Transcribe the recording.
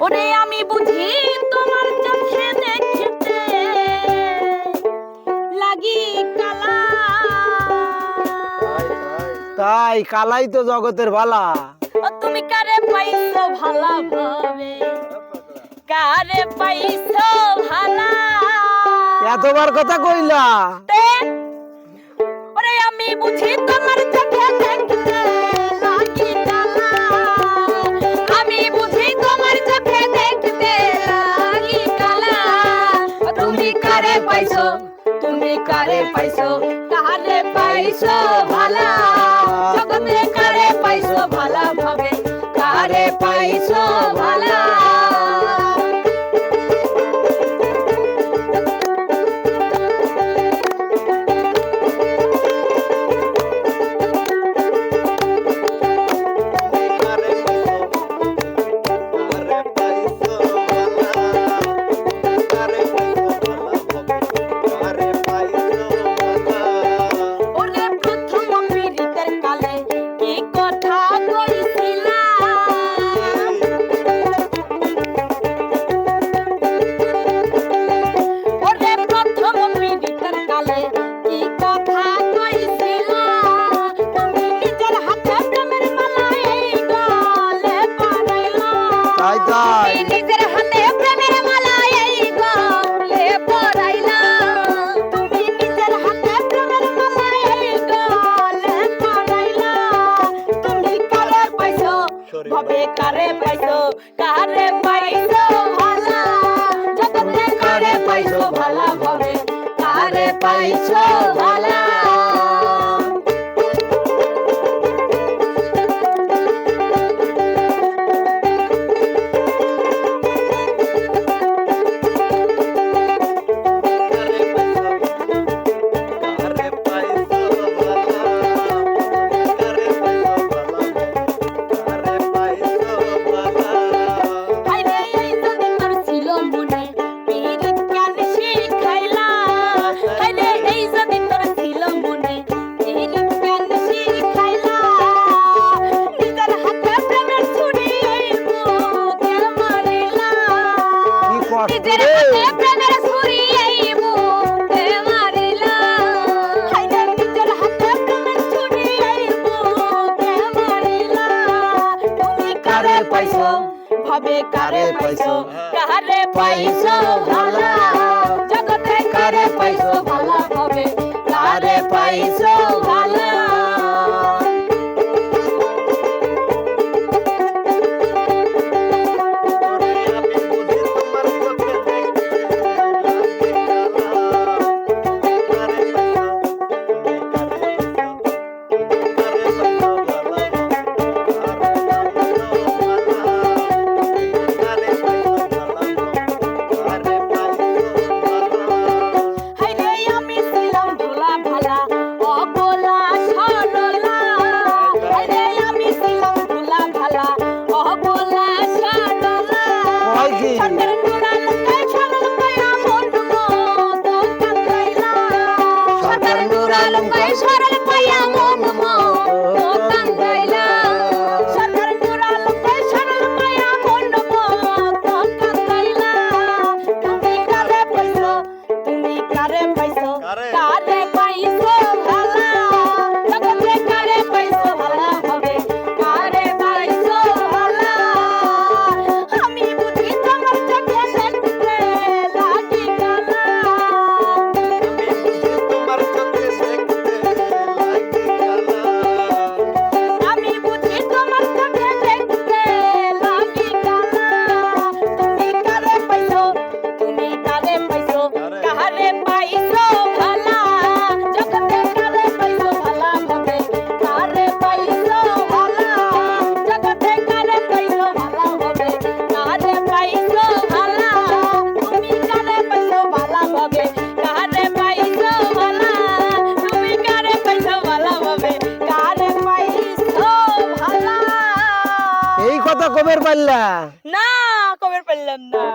ওরে আমি বুঝি তোমার চোখে দেখতে লাগি কালা। তাই কালাই তো জগতের ভালা। ও তুমি কারে পাইছো ভালা ভাবে, কারে পাইছো ভালা। এতবার কথা কইলা। ওরে আমি বুঝি তোমার চোখে দেখতে লাগি কালা। আমি বুঝি তোমার চোখে দেখতে লাগি কালা। তুমি কারে পাইছো, তুমি কারে পাইছো, কারে পাইছো ভালা। জগতে কারে পাইছো ভালা ভাবে, কারে পাইছো ভালা। নিজের হাতে প্রেমের মালা এই গলে পরাইলা। তুমি নিজের হাতে প্রেমের মালা এই গলে পরাইলা। তুমি কারে পাইছো ভাবে, কারে পাইছো, কারে পাইছো ভালা। জগতে কারে পাইছো ভালা ভাবে, কারে পাইছো ভালা। ভাবে কারে পাইছো, কারে পাইছো ভালা। জগতে কারে পাইছো ভালা ভাবে, কারে পাইছো ভালা। কবের পারলা? না কবের পারলাম না।